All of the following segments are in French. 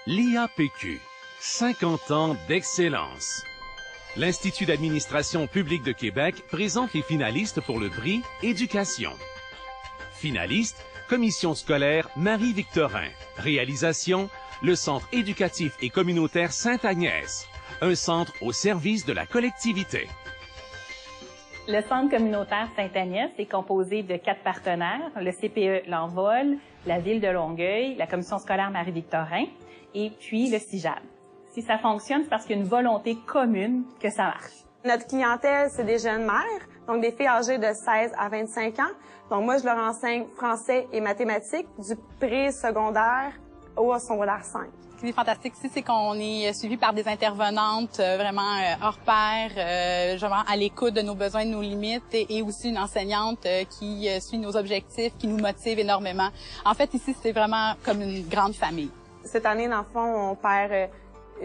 L'IAPQ, 50 ans d'excellence. L'Institut d'administration publique de Québec présente les finalistes pour le prix Éducation. Finaliste, Commission scolaire Marie-Victorin. Réalisation, le Centre éducatif et communautaire Sainte-Agnès, un centre au service de la collectivité. Le Centre communautaire Sainte-Agnès est composé de 4 partenaires, le CPE L'Envol, la Ville de Longueuil, la Commission scolaire Marie-Victorin et puis le CIJAD. Si ça fonctionne, c'est parce qu'il y a une volonté commune que ça marche. Notre clientèle, c'est des jeunes mères, donc des filles âgées de 16 à 25 ans. Donc moi, je leur enseigne français et mathématiques du pré-secondaire au secondaire 5. Ce qui est fantastique ici, c'est qu'on est suivi par des intervenantes vraiment hors pair, vraiment à l'écoute de nos besoins, de nos limites, et aussi une enseignante qui suit nos objectifs, qui nous motive énormément. En fait, ici, c'est vraiment comme une grande famille. Cette année, dans le fond, on perd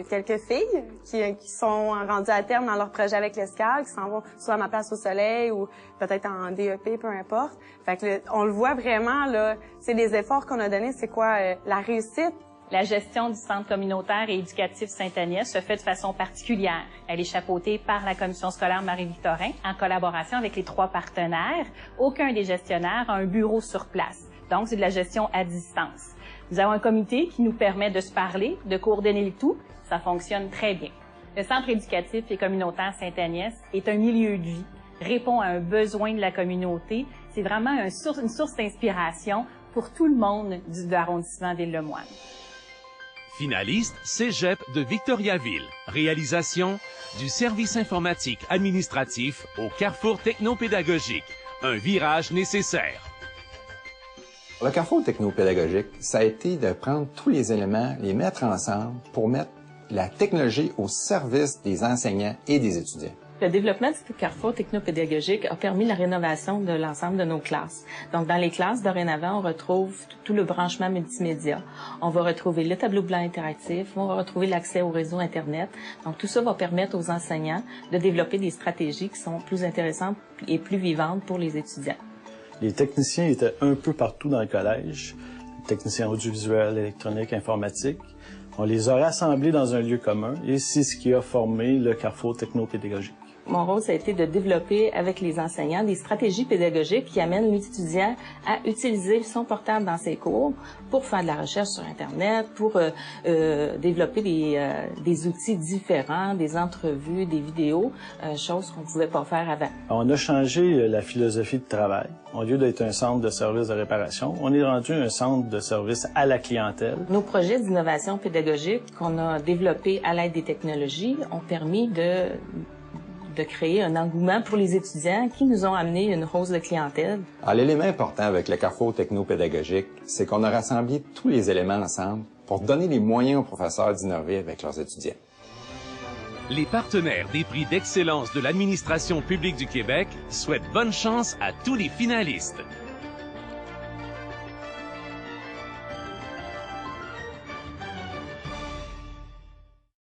quelques filles qui sont rendues à terme dans leur projet avec l'ESCAL, qui s'en vont soit à Ma Place au Soleil ou peut-être en DEP, peu importe. Fait que on le voit vraiment, là, c'est des efforts qu'on a donnés, c'est quoi la réussite. La gestion du Centre communautaire et éducatif Sainte-Agnès se fait de façon particulière. Elle est chapeautée par la Commission scolaire Marie-Victorin en collaboration avec les 3 partenaires. Aucun des gestionnaires a un bureau sur place. Donc, c'est de la gestion à distance. Nous avons un comité qui nous permet de se parler, de coordonner le tout. Ça fonctionne très bien. Le Centre éducatif et communautaire Sainte-Agnès est un milieu de vie, répond à un besoin de la communauté. C'est vraiment une source d'inspiration pour tout le monde de l'arrondissement Ville-le-Moine. Finaliste, Cégep de Victoriaville. Réalisation du service informatique administratif au carrefour technopédagogique. Un virage nécessaire. Le carrefour technopédagogique, ça a été de prendre tous les éléments, les mettre ensemble pour mettre la technologie au service des enseignants et des étudiants. Le développement du carrefour technopédagogique a permis la rénovation de l'ensemble de nos classes. Donc, dans les classes, dorénavant, on retrouve tout le branchement multimédia. On va retrouver le tableau blanc interactif, on va retrouver l'accès au réseau Internet. Donc, tout ça va permettre aux enseignants de développer des stratégies qui sont plus intéressantes et plus vivantes pour les étudiants. Les techniciens étaient un peu partout dans le collège, techniciens audiovisuels, électroniques, informatiques. On les a rassemblés dans un lieu commun et c'est ce qui a formé le carrefour technopédagogique. Mon rôle, ça a été de développer avec les enseignants des stratégies pédagogiques qui amènent l'étudiant à utiliser son portable dans ses cours pour faire de la recherche sur Internet, pour développer des outils différents, des entrevues, des vidéos, choses qu'on ne pouvait pas faire avant. On a changé la philosophie de travail. Au lieu d'être un centre de services de réparation, on est rendu un centre de services à la clientèle. Nos projets d'innovation pédagogique qu'on a développés à l'aide des technologies ont permis de créer un engouement pour les étudiants qui nous ont amené une hausse de clientèle. L'élément important avec le carrefour technopédagogique, c'est qu'on a rassemblé tous les éléments ensemble pour donner les moyens aux professeurs d'innover avec leurs étudiants. Les partenaires des prix d'excellence de l'administration publique du Québec souhaitent bonne chance à tous les finalistes.